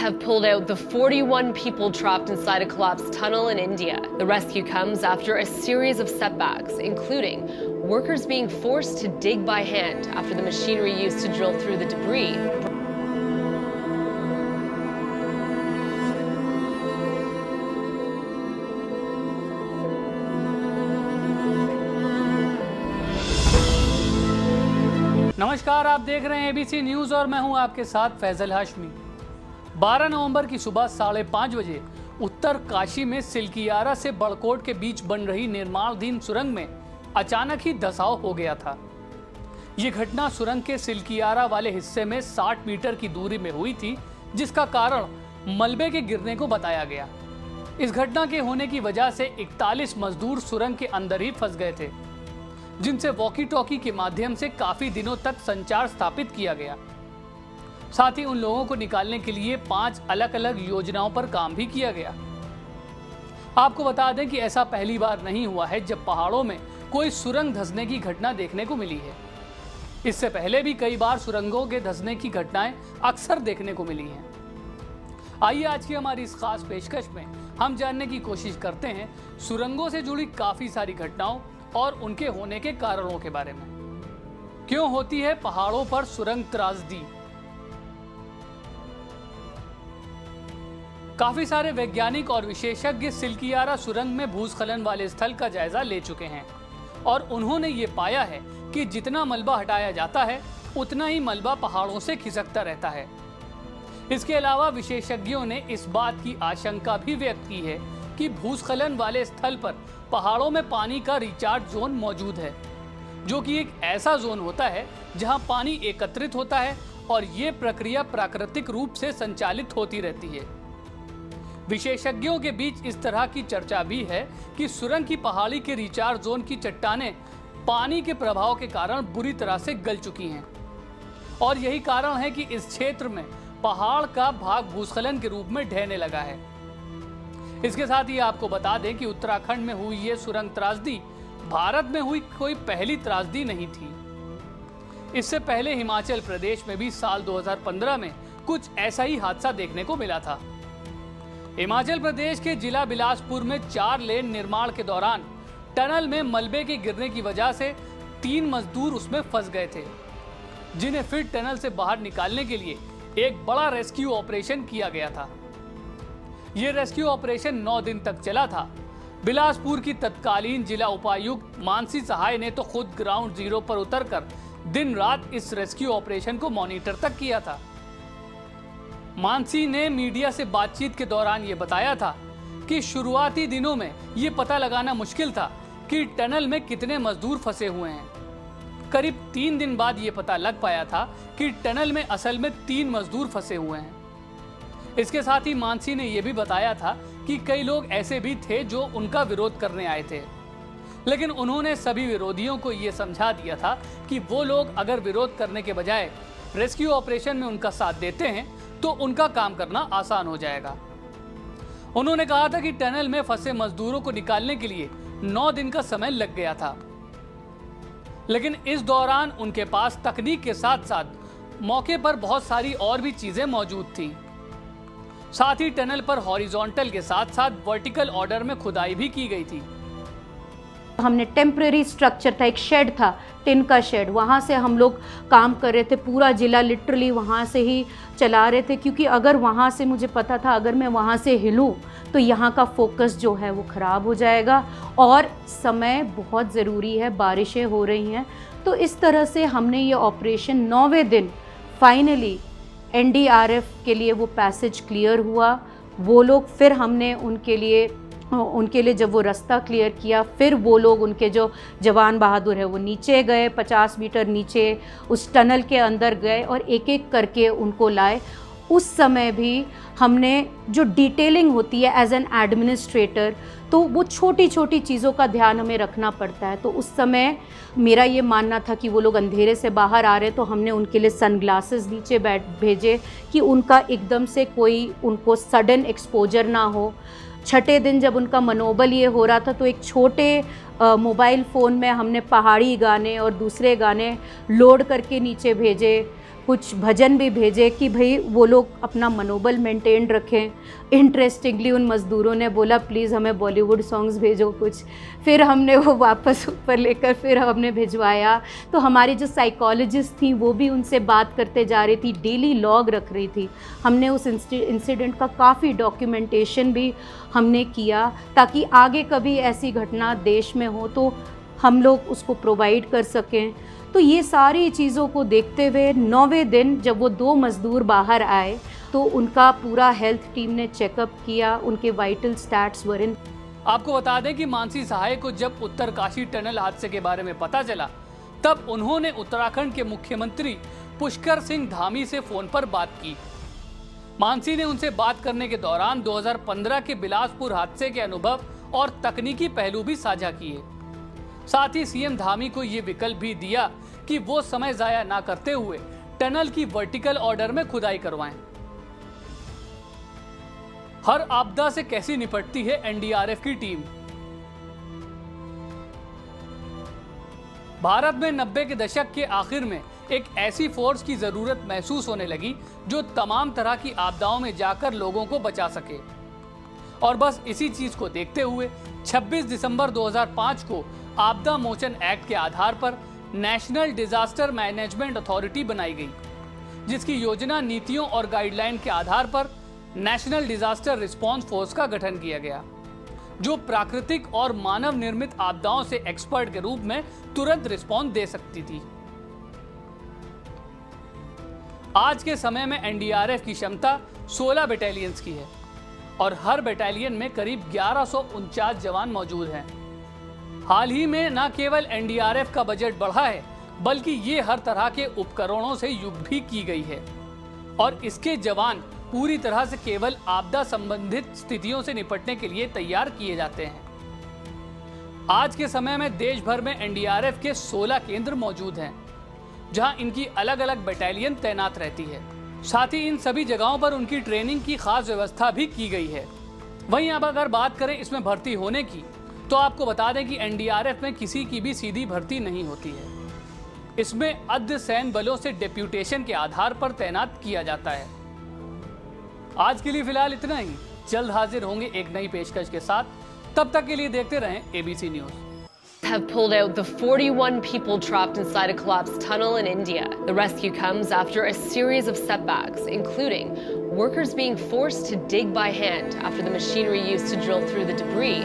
Have pulled out the 41 people trapped inside a collapsed tunnel in India. The rescue comes after a series of setbacks, including workers being forced to dig by hand after the machinery used to drill through the debris. नमस्कार, आप देख रहे हैं ABC news और मैं हूं आपके साथ फैजल हाशमी। 12 नवंबर की सुबह 5:30 बजे उत्तर काशी में सिलकियारा से बड़कोट के बीच बन रही निर्माणाधीन सुरंग में अचानक ही धंसाव हो गया था। ये घटना सुरंग के सिलकियारा वाले हिस्से में 60 मीटर की दूरी में हुई थी, जिसका कारण मलबे के गिरने को बताया गया। इस घटना के होने की वजह से 41 मजदूर सुरंग के अंदर ही फंस गए थे, जिनसे वॉकी टॉकी के माध्यम से काफी दिनों तक संचार स्थापित किया गया। साथ ही उन लोगों को निकालने के लिए 5 अलग अलग योजनाओं पर काम भी किया गया। आपको बता दें कि ऐसा पहली बार नहीं हुआ है जब पहाड़ों में कोई सुरंग धंसने की घटना देखने को मिली है। इससे पहले भी कई बार सुरंगों के धंसने की घटनाएं अक्सर देखने को मिली हैं। आइए आज की हमारी इस खास पेशकश में हम जानने की कोशिश करते हैं सुरंगों से जुड़ी काफी सारी घटनाओं और उनके होने के कारणों के बारे में। क्यों होती है पहाड़ों पर सुरंग त्रासदी? काफी सारे वैज्ञानिक और विशेषज्ञ सिलकियारा सुरंग में भूस्खलन वाले स्थल का जायजा ले चुके हैं और उन्होंने ये पाया है कि जितना मलबा हटाया जाता है उतना ही मलबा पहाड़ों से खिसकता रहता है। इसके अलावा विशेषज्ञों ने इस बात की आशंका भी व्यक्त की है कि भूस्खलन वाले स्थल पर पहाड़ों में पानी का रिचार्ज जोन मौजूद है, जो कि एक ऐसा जोन होता है जहां पानी एकत्रित होता है और ये प्रक्रिया प्राकृतिक रूप से संचालित होती रहती है। विशेषज्ञों के बीच इस तरह की चर्चा भी है कि सुरंग की पहाड़ी के रिचार्ज जोन की चट्टानें पानी के प्रभाव के कारण बुरी तरह से गल चुकी हैं और यही कारण है कि इस क्षेत्र में पहाड़ का भाग भूस्खलन के रूप में ढहने लगा है। इसके साथ ही आपको बता दें कि उत्तराखंड में हुई ये सुरंग त्रासदी भारत में हुई कोई पहली त्रासदी नहीं थी। इससे पहले हिमाचल प्रदेश में भी साल 2015 में कुछ ऐसा ही हादसा देखने को मिला था। हिमाचल प्रदेश के जिला बिलासपुर में 4 लेन निर्माण के दौरान टनल में मलबे के गिरने की वजह से 3 मजदूर उसमें फंस गए थे, जिन्हें फिर टनल से बाहर निकालने के लिए एक बड़ा रेस्क्यू ऑपरेशन किया गया था। ये रेस्क्यू ऑपरेशन 9 दिन तक चला था। बिलासपुर की तत्कालीन जिला उपायुक्त मानसी सहाय ने तो खुद ग्राउंड जीरो पर उतरकर दिन रात इस रेस्क्यू ऑपरेशन को मॉनिटर तक किया था। मानसी ने मीडिया से बातचीत के दौरान ये बताया था कि शुरुआती दिनों में ये पता लगाना मुश्किल था कि टनल में कितने मजदूर फंसे हुए हैं। करीब 3 दिन बाद ये पता लग पाया था कि टनल में असल में 3 मजदूर फंसे हुए हैं। इसके साथ ही मानसी ने यह भी बताया था कि कई लोग ऐसे भी थे जो उनका विरोध करने आए थे, लेकिन उन्होंने सभी विरोधियों को यह समझा दिया था कि वो लोग अगर विरोध करने के बजाय रेस्क्यू ऑपरेशन में उनका साथ देते हैं तो उनका काम करना आसान हो जाएगा। उन्होंने कहा था कि टनल में फंसे मजदूरों को निकालने के लिए 9 दिन का समय लग गया था, लेकिन इस दौरान उनके पास तकनीक के साथ साथ मौके पर बहुत सारी और भी चीजें मौजूद थी। साथ ही टनल पर हॉरिजॉन्टल के साथ साथ वर्टिकल ऑर्डर में खुदाई भी की गई थी। हमने टेम्परेरी स्ट्रक्चर था, एक शेड था, टिन का शेड, वहाँ से हम लोग काम कर रहे थे। पूरा जिला लिटरली वहाँ से ही चला रहे थे, क्योंकि अगर वहाँ से मुझे पता था अगर मैं वहाँ से हिलूँ तो यहाँ का फोकस जो है वो ख़राब हो जाएगा और समय बहुत ज़रूरी है, बारिशें हो रही हैं। तो इस तरह से हमने ये ऑपरेशन 9वें दिन फाइनली एनडीआरएफ के लिए वो पैसेज क्लियर हुआ। वो लोग फिर हमने उनके लिए जब वो रास्ता क्लियर किया, फिर वो लोग, उनके जो जवान बहादुर है, वो नीचे गए, 50 मीटर नीचे उस टनल के अंदर गए और एक एक करके उनको लाए। उस समय भी हमने जो डिटेलिंग होती है एज एन एडमिनिस्ट्रेटर, तो वो छोटी छोटी चीज़ों का ध्यान हमें रखना पड़ता है। तो उस समय मेरा ये मानना था कि वो लोग अंधेरे से बाहर आ रहे, तो हमने उनके लिए सनग्लासेस नीचे भेजे कि उनका एकदम से कोई उनको सडन एक्सपोजर ना हो। छठे दिन जब उनका मनोबल ये हो रहा था तो एक छोटे मोबाइल फ़ोन में हमने पहाड़ी गाने और दूसरे गाने लोड करके नीचे भेजे। कुछ भजन भी भेजे कि भाई वो लोग अपना मनोबल मेंटेन रखें। इंटरेस्टिंगली उन मज़दूरों ने बोला प्लीज़ हमें बॉलीवुड सॉन्ग्स भेजो कुछ, फिर हमने वो वापस ऊपर लेकर फिर हमने भिजवाया। तो हमारी जो साइकोलॉजिस्ट थी वो भी उनसे बात करते जा रही थी, डेली लॉग रख रही थी। हमने उस इंसिडेंट का काफ़ी डॉक्यूमेंटेशन भी हमने किया ताकि आगे कभी ऐसी घटना देश में हो तो हम लोग उसको प्रोवाइड कर सकें। तो ये सारी चीज़ों को देखते हुए 9वें दिन जब वो 2 मज़दूर बाहर आए तो उनका पूरा हेल्थ टीम ने चेकअप किया, उनके वाइटल स्टैट्स वर इन। आपको बता दें कि मानसी सहाय को जब उत्तरकाशी टनल हादसे के बारे में पता चला तब उन्होंने उत्तराखंड के मुख्यमंत्री पुष्कर सिंह धामी से फोन पर बात की। मानसी ने उनसे बात करने के दौरान 2015 के बिलासपुर हादसे के अनुभव और तकनीकी पहलू भी साझा किए। साथ ही सीएम धामी को ये विकल्प भी दिया कि वो समय जाया ना करते हुए टनल की वर्टिकल ऑर्डर में खुदाई करवाएं। हर आपदा से कैसे निपटती है एनडीआरएफ की टीम। भारत में 90 के दशक के आखिर में एक ऐसी फोर्स की जरूरत महसूस होने लगी जो तमाम तरह की आपदाओं में जाकर लोगों को बचा सके। और बस इसी चीज को देखते हुए 26 दिसंबर 2005 को आपदा मोचन एक्ट के आधार पर नेशनल डिजास्टर मैनेजमेंट अथॉरिटी बनाई गई, जिसकी योजना, नीतियों और गाइडलाइन के आधार पर नेशनल डिजास्टर रिस्पांस फोर्स का गठन किया गया, जो प्राकृतिक और मानव निर्मित आपदाओं से एक्सपर्ट के रूप में तुरंत रिस्पांस दे सकती थी। आज के समय में एनडीआरएफ की क्षमता 16 बटालियंस की है और हर बटालियन में करीब 1149 जवान मौजूद हैं। हाल ही में न केवल एनडीआरएफ का बजट बढ़ा है बल्कि ये हर तरह के उपकरणों से युक्त भी की गई है और इसके जवान पूरी तरह से केवल आपदा संबंधित स्थितियों से निपटने के लिए तैयार किए जाते हैं। आज के समय में देश भर में एनडीआरएफ के 16 केंद्र मौजूद हैं, जहां इनकी अलग अलग बटालियन तैनात रहती है। साथ ही इन सभी जगहों पर उनकी ट्रेनिंग की खास व्यवस्था भी की गई है। वहीं अब अगर बात करें इसमें भर्ती होने की, तो आपको बता दें कि एनडीआरएफ में किसी की भी सीधी भर्ती नहीं होती है। इसमें अर्धसैन्य बलों से डेप्यूटेशन के आधार पर तैनात किया जाता है। आज के लिए फिलहाल इतना ही। जल्द हाजिर होंगे एक नई पेशकश के साथ। तब तक के लिए देखते रहें ABC news. Have pulled out the 41 people trapped inside a collapsed tunnel in India. The rescue comes after a series of setbacks, including workers being forced to dig by hand after the machinery used to drill through the debris